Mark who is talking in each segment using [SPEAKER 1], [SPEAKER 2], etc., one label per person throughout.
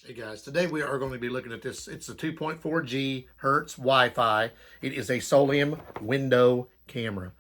[SPEAKER 1] Hey guys, today we are going to be looking at this. It's a 2.4 GHz Wi-Fi. It is a SOLIOM window camera,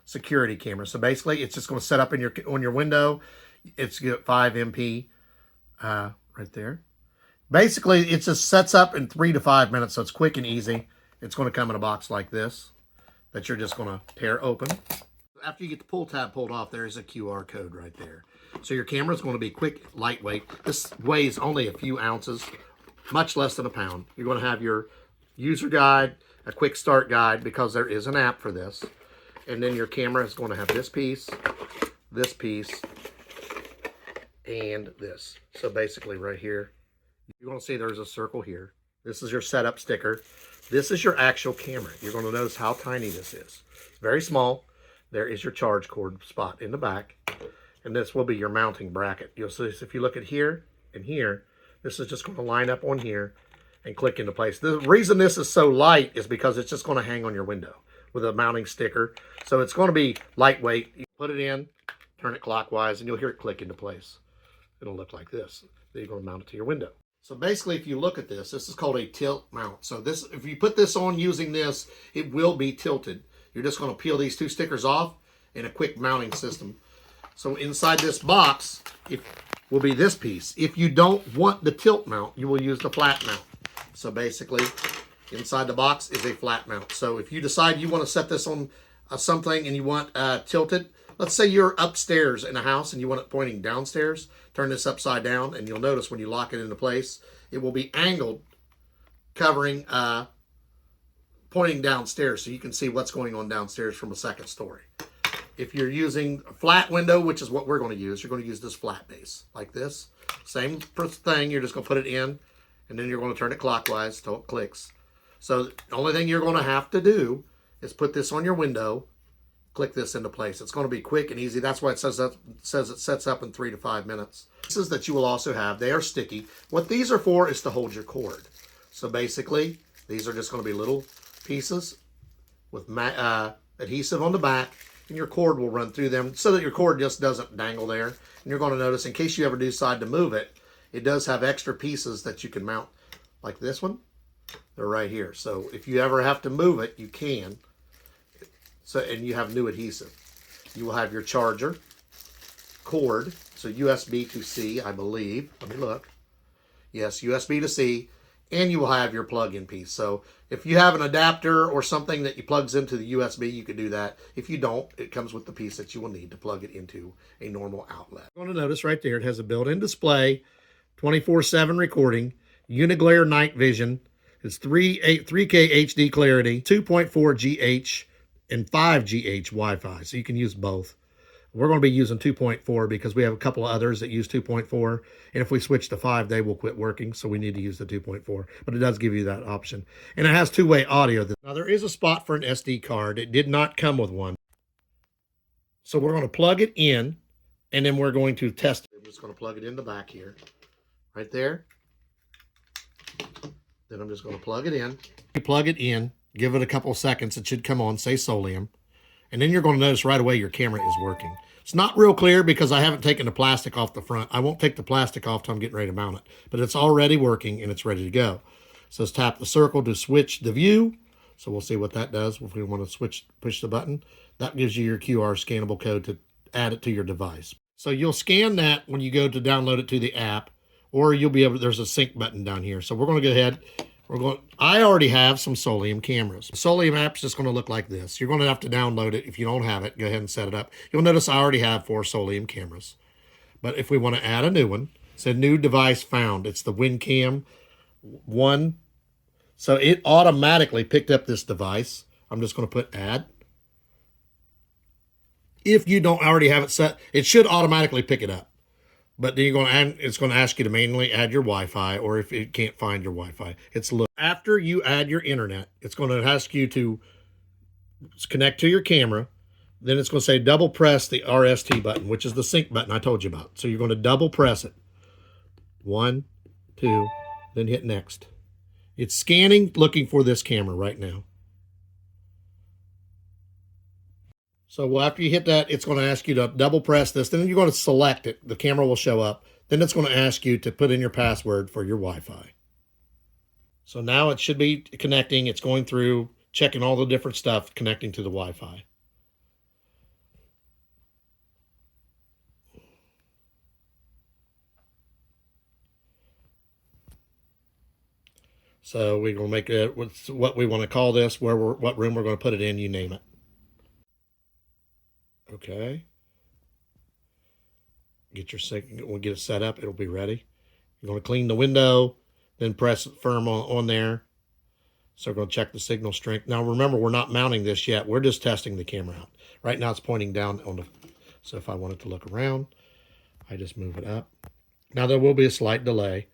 [SPEAKER 1] security camera. So basically, it's just going to set up in on your window. It's got 5 MP right there. Basically, it just sets up in 3 to 5 minutes, so it's quick and easy. It's going to come in a box like this that you're just going to tear open. After you get the pull tab pulled off, there's a QR code right there. So your camera is going to be quick, lightweight. This weighs only a few ounces, much less than a pound. You're going to have your user guide, a quick start guide, because there is an app for this. And then your camera is going to have this piece, and this. So basically right here, you're going to see there's a circle here. This is your setup sticker. This is your actual camera. You're going to notice how tiny this is. It's very small. There is your charge cord spot in the back. And this will be your mounting bracket. You'll see if you look at here and here, this is just going to line up on here and click into place. The reason this is so light is because it's just going to hang on your window with a mounting sticker. So it's going to be lightweight. You put it in, turn it clockwise, and you'll hear it click into place. It'll look like this. Then you're going to mount it to your window. So basically, if you look at this, this is called a tilt mount. So this, if you put this on using this, it will be tilted. You're just going to peel these two stickers off in a quick mounting system. So inside this box, it will be this piece. If you don't want the tilt mount, you will use the flat mount. So basically, inside the box is a flat mount. So if you decide you want to set this on something and you want tilted, let's say you're upstairs in a house and you want it pointing downstairs, turn this upside down, and you'll notice when you lock it into place, it will be angled, covering, pointing downstairs, so you can see what's going on downstairs from a second story. If you're using a flat window, which is what we're going to use, you're going to use this flat base, like this. Same thing, you're just going to put it in, and then you're going to turn it clockwise until it clicks. So the only thing you're going to have to do is put this on your window, click this into place. It's going to be quick and easy. That's why it says it sets up in 3 to 5 minutes. Pieces that you will also have, they are sticky. What these are for is to hold your cord. So basically, these are just going to be little pieces with adhesive on the back, and your cord will run through them so that your cord just doesn't dangle there. And you're going to notice, in case you ever decide to move it, it does have extra pieces that you can mount, like this one. They're right here. So if you ever have to move it, you can. So, and you have new adhesive. You will have your charger, cord, so USB to C, I believe. Let me look. Yes, USB to C. And you will have your plug-in piece. So if you have an adapter or something that you plugs into the USB, you can do that. If you don't, it comes with the piece that you will need to plug it into a normal outlet. You're going to notice right there, it has a built-in display, 24/7 recording, Uniglare night vision. It's 3K HD clarity, 2.4 GH, and 5 GH Wi-Fi. So you can use both. We're going to be using 2.4 because we have a couple of others that use 2.4. And if we switch to 5, they will quit working. So we need to use the 2.4. But it does give you that option. And it has two-way audio. Now, there is a spot for an SD card. It did not come with one. So we're going to plug it in. And then we're going to test it. I'm just going to plug it in the back here. Right there. Then I'm just going to plug it in. You plug it in. Give it a couple of seconds. It should come on. Say SOLIOM. And then you're going to notice right away your camera is working. It's not real clear because I haven't taken the plastic off the front. I won't take the plastic off till I'm getting ready to mount it. But it's already working and it's ready to go. So let's tap the circle to switch the view. So we'll see what that does if we want to push the button. That gives you your QR scannable code to add it to your device. So you'll scan that when you go to download it to the app, or you'll be able to, there's a sync button down here. So we're going to go ahead. I already have some SOLIOM cameras. The SOLIOM app's just going to look like this. You're going to have to download it. If you don't have it, go ahead and set it up. You'll notice I already have 4 SOLIOM cameras. But if we want to add a new one, it's a new device found. It's the WinCam 1. So it automatically picked up this device. I'm just going to put add. If you don't already have it set, it should automatically pick it up. But then it's going to ask you to manually add your Wi-Fi, or if it can't find your Wi-Fi. After you add your internet, it's going to ask you to connect to your camera. Then it's going to say double press the RST button, which is the sync button I told you about. So you're going to double press it. 1, 2, then hit next. It's scanning, looking for this camera right now. So after you hit that, it's going to ask you to double press this. Then you're going to select it. The camera will show up. Then it's going to ask you to put in your password for your Wi-Fi. So now it should be connecting. It's going through, checking all the different stuff connecting to the Wi-Fi. So we're going to make it what we want to call this, what room we're going to put it in, you name it. Okay. We'll get it set up. It'll be ready. You're going to clean the window, then press firm on there. So we're going to check the signal strength. Now remember, we're not mounting this yet. We're just testing the camera out. Right now it's pointing down on the, so if I wanted to look around, I just move it up. Now there will be a slight delay.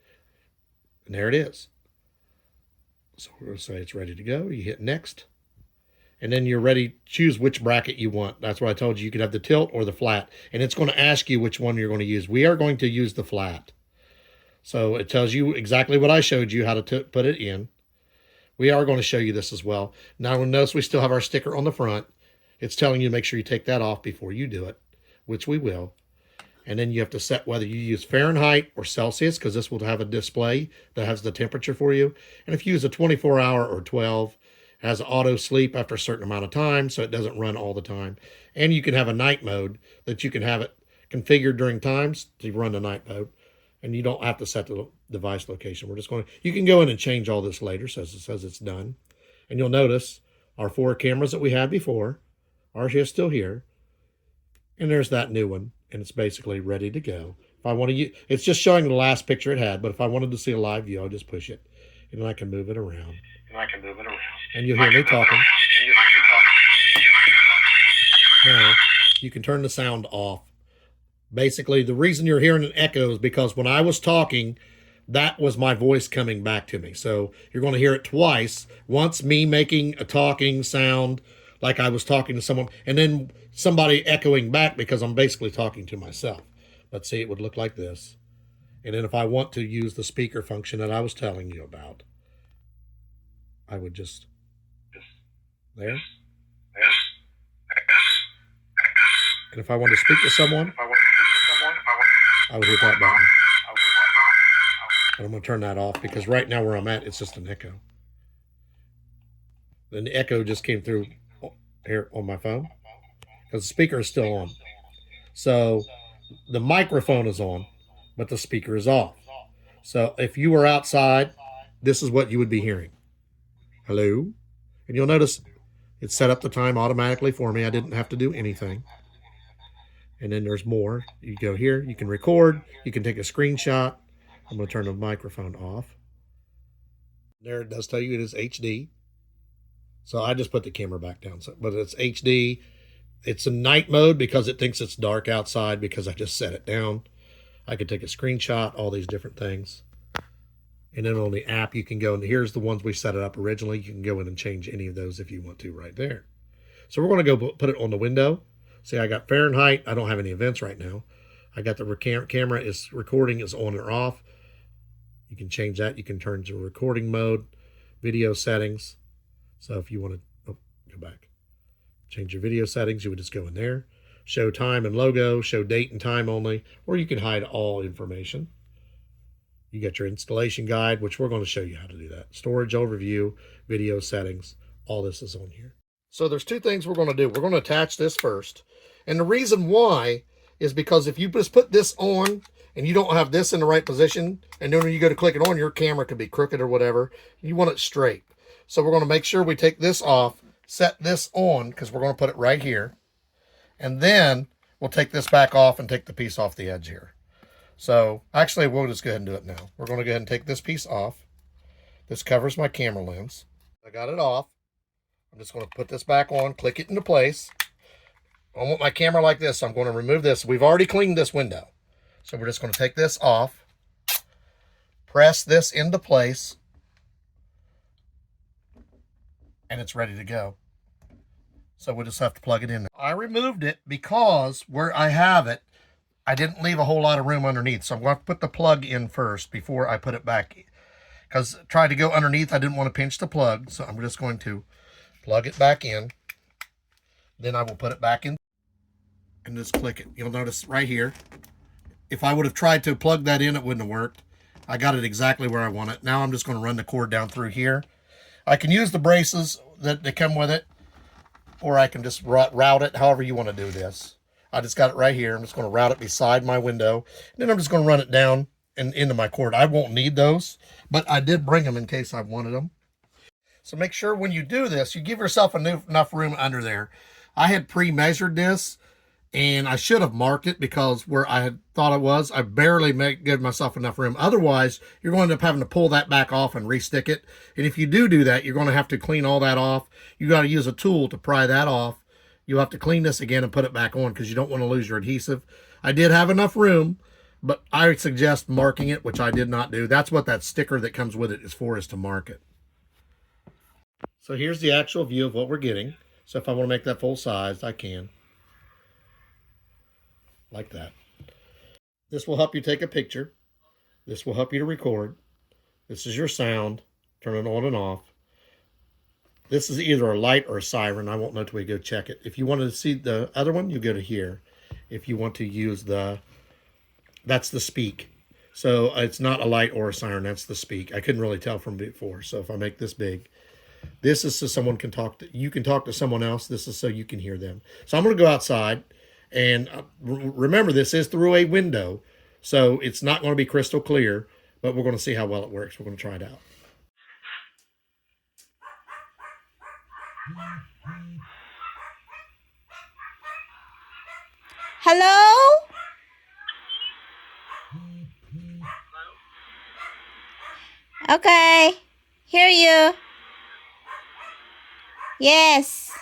[SPEAKER 1] And there it is. So we're going to say it's ready to go. You hit next. And then you're ready to choose which bracket you want. That's what I told you. You could have the tilt or the flat. And it's going to ask you which one you're going to use. We are going to use the flat. So it tells you exactly what I showed you, how to put it in. We are going to show you this as well. Now notice we still have our sticker on the front. It's telling you to make sure you take that off before you do it, which we will. And then you have to set whether you use Fahrenheit or Celsius, because this will have a display that has the temperature for you. And if you use a 24-hour or 12, it has auto sleep after a certain amount of time, so it doesn't run all the time. And you can have a night mode that you can have it configured during times to run the night mode. And you don't have to set the device location. We're just going to, you can go in and change all this later, so it says it's done. And you'll notice our 4 cameras that we had before are still here. And there's that new one, and it's basically ready to go. If I want to use, it's just showing the last picture it had, but if I wanted to see a live view, I'll just push it. And then I can move it around. And you'll hear me talking. Now, you can turn the sound off. Basically, the reason you're hearing an echo is because when I was talking, that was my voice coming back to me. So you're going to hear it twice. Once me making a talking sound like I was talking to someone, and then somebody echoing back because I'm basically talking to myself. But see, it would look like this. And then if I want to use the speaker function that I was telling you about, I would just, there. And if I want to speak to someone, I would hit that button. But I'm going to turn that off because right now where I'm at, it's just an echo. And the echo just came through here on my phone because the speaker is still on. So the microphone is on, but the speaker is off. So if you were outside, this is what you would be hearing. Hello? And you'll notice it set up the time automatically for me. I didn't have to do anything. And then there's more. You go here, you can record, you can take a screenshot. I'm going to turn the microphone off. There it does tell you it is HD. So I just put the camera back down. But it's HD. It's a night mode because it thinks it's dark outside because I just set it down. I could take a screenshot, all these different things. And then on the app, you can go, and here's the ones we set it up originally. You can go in and change any of those if you want to right there. So we're going to go put it on the window. See, I got Fahrenheit. I don't have any events right now. I got the camera is recording is on or off. You can change that. You can turn to recording mode, video settings. So if you want to go back, change your video settings, you would just go in there, show time and logo, show date and time only, or you can hide all information. You got your installation guide, which we're going to show you how to do that. Storage overview, video settings, all this is on here. So there's 2 things we're going to do. We're going to attach this first. And the reason why is because if you just put this on and you don't have this in the right position, and then when you go to click it on, your camera could be crooked or whatever. You want it straight. So we're going to make sure we take this off, set this on, because we're going to put it right here. And then we'll take this back off and take the piece off the edge here. So actually, we'll just go ahead and do it now. We're going to go ahead and take this piece off. This covers my camera lens. I got it off. I'm just going to put this back on, click it into place. I want my camera like this, so I'm going to remove this. We've already cleaned this window. So we're just going to take this off, press this into place, and it's ready to go. So we'll just have to plug it in. I removed it because where I have it, I didn't leave a whole lot of room underneath. So I'm going to put the plug in first before I put it back. Because trying to go underneath, I didn't want to pinch the plug. So I'm just going to plug it back in. Then I will put it back in and just click it. You'll notice right here, if I would have tried to plug that in, it wouldn't have worked. I got it exactly where I want it. Now I'm just going to run the cord down through here. I can use the braces that come with it, or I can just route it however you want to do this. I just got it right here. I'm just going to route it beside my window. And then I'm just going to run it down and into my cord. I won't need those, but I did bring them in case I wanted them. So make sure when you do this, you give yourself enough room under there. I had pre-measured this, and I should have marked it because where I had thought it was, I barely give myself enough room. Otherwise, you're going to end up having to pull that back off and restick it. And if you do that, you're going to have to clean all that off. You got to use a tool to pry that off. You'll have to clean this again and put it back on because you don't want to lose your adhesive. I did have enough room, but I suggest marking it, which I did not do. That's what that sticker that comes with it is for, is to mark it. So here's the actual view of what we're getting. So if I want to make that full size, I can. Like that. This will help you take a picture. This will help you to record. This is your sound. Turn it on and off. This is either a light or a siren. I won't know till we go check it. If you want to see the other one, you go to here. If you want to use that's the speak. So it's not a light or a siren, that's the speak. I couldn't really tell from before. So if I make this big, this is so someone can talk to, you can talk to someone else. This is so you can hear them. So I'm going to go outside, and remember, this is through a window, so it's not going to be crystal clear, but we're going to see how well it works. We're going to try it out.
[SPEAKER 2] Hello? Okay. Hear you. Yes.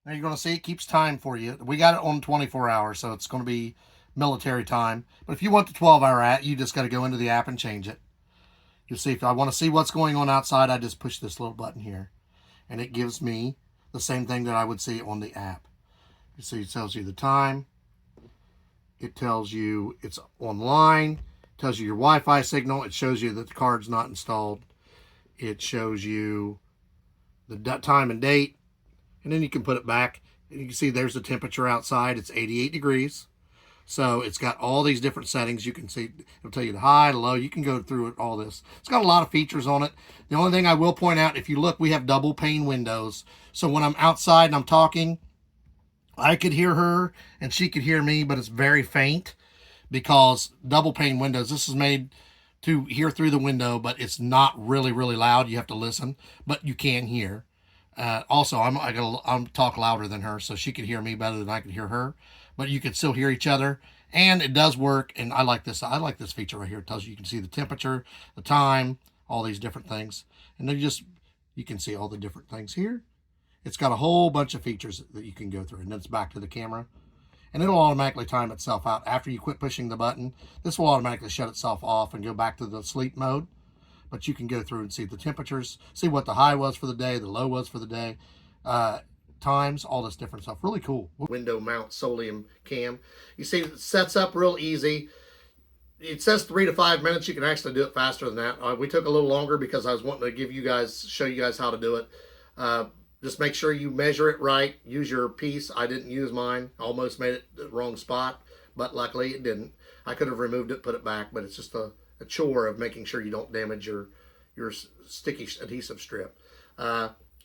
[SPEAKER 1] Now you're going to see it keeps time for you. We got it on 24 hours, so it's going to be military time. But if you want the 12-hour you just got to go into the app and change it. You'll see if I want to see what's going on outside, I just push this little button here. And it gives me the same thing that I would see on the app. You see, it tells you the time. It tells you it's online. It tells you your Wi-Fi signal. It shows you that the card's not installed. It shows you the time and date. And then you can put it back. And you can see there's the temperature outside. It's 88 degrees. So it's got all these different settings. You can see, it'll tell you the high, the low. You can go through it, all this. It's got a lot of features on it. The only thing I will point out, if you look, we have double pane windows. So when I'm outside and I'm talking, I could hear her and she could hear me, but it's very faint because double pane windows. This is made to hear through the window, but it's not really, really loud. You have to listen, but you can hear. Also, I'm talk louder than her, so she could hear me better than I could hear her. But you can still hear each other, and it does work. And I like this. I like this feature right here. It tells you can see the temperature, the time, all these different things, and then you can see all the different things here. It's got a whole bunch of features that you can go through, and then it's back to the camera, and it'll automatically time itself out after you quit pushing the button. This will automatically shut itself off and go back to the sleep mode. But you can go through and see the temperatures, see what the high was for the day, the low was for the day, times, all this different stuff. Really cool. Window mount SOLIOM cam. You see, it sets up real easy. It says 3 to 5 minutes. You can actually do it faster than that. We took a little longer because I was wanting to show you guys how to do it. Just make sure you measure it right. Use your piece. I didn't use mine. Almost made it the wrong spot, but luckily it didn't. I could have removed it, put it back, but it's just a chore of making sure you don't damage your sticky adhesive strip.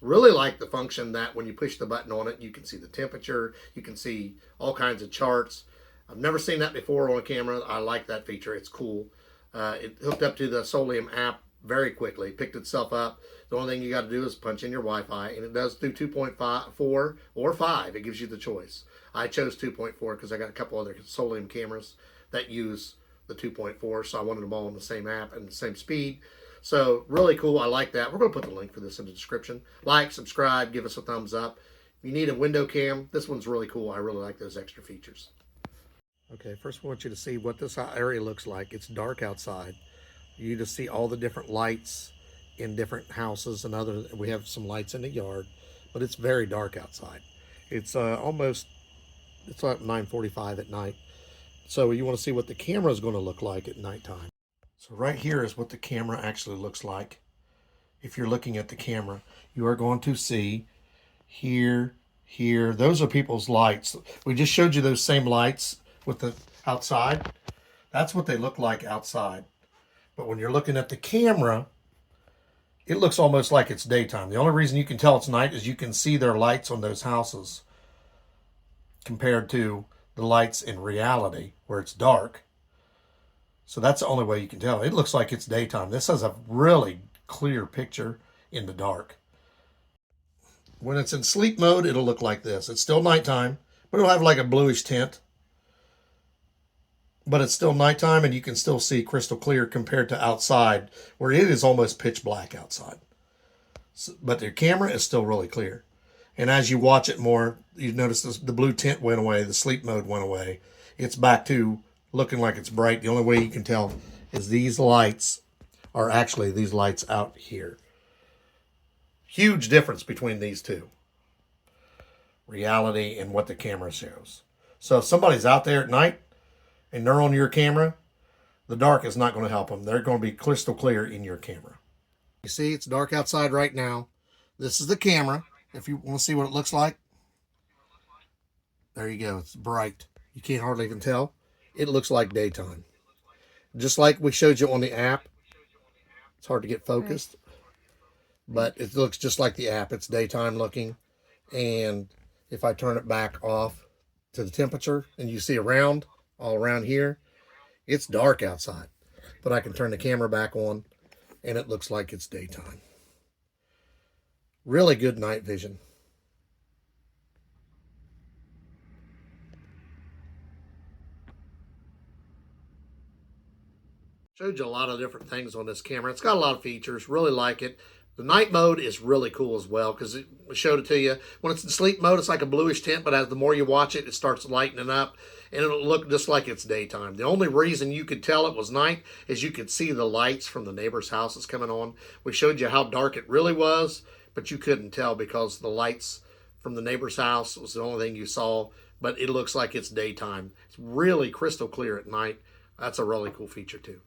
[SPEAKER 1] Really like the function that when you push the button on it, you can see the temperature, you can see all kinds of charts. I've never seen that before on a camera. I like that feature. It's cool. It hooked up to the SOLIOM app very quickly, picked itself up. The only thing you got to do is punch in your Wi-Fi, and it does do 2.4 or 5. It gives you the choice. I chose 2.4 because I got a couple other SOLIOM cameras that use the 2.4, so I wanted them all on the same app and the same speed. So really cool. I like that. We're going to put the link for this in the description. Like, subscribe, give us a thumbs up. If you need a window cam, this one's really cool. I really like those extra features. Okay, first I want you to see what this area looks like. It's dark outside. You just see all the different lights in different houses and other. We have some lights in the yard, but it's very dark outside. It's like 9:45 at night. So you want to see what the camera is going to look like at nighttime. So right here is what the camera actually looks like. If you're looking at the camera, you are going to see here, here. Those are people's lights. We just showed you those same lights with the outside. That's what they look like outside. But when you're looking at the camera, it looks almost like it's daytime. The only reason you can tell it's night is you can see their lights on those houses compared to the lights in reality where it's dark. So that's the only way you can tell. It looks like it's daytime. This has a really clear picture in the dark. When it's in sleep mode, it'll look like this. It's still nighttime, but it'll have like a bluish tint. But it's still nighttime and you can still see crystal clear compared to outside where it is almost pitch black outside. So, but the camera is still really clear. And as you watch it more, you notice the blue tint went away, the sleep mode went away. It's back to looking like it's bright. The only way you can tell is these lights are actually these lights out here. Huge difference between these two. Reality and what the camera shows. So if somebody's out there at night and they're on your camera, the dark is not going to help them. They're going to be crystal clear in your camera. You see, it's dark outside right now. This is the camera. If you want to see what it looks like, there you go. It's bright. You can't hardly even tell. It looks like daytime. Just like we showed you on the app. It's hard to get focused. But it looks just like the app. It's daytime looking. And if I turn it back off to the temperature and you see around, all around here, it's dark outside. But I can turn the camera back on and it looks like it's daytime. Really good night vision. Showed you a lot of different things on this camera. It's got a lot of features. Really like it. The night mode is really cool as well because we showed it to you. When it's in sleep mode, it's like a bluish tint, but as the more you watch it, it starts lightening up and it'll look just like it's daytime. The only reason you could tell it was night is you could see the lights from the neighbor's houses coming on. We showed you how dark it really was, but you couldn't tell because the lights from the neighbor's house was the only thing you saw, but it looks like it's daytime. It's really crystal clear at night. That's a really cool feature too.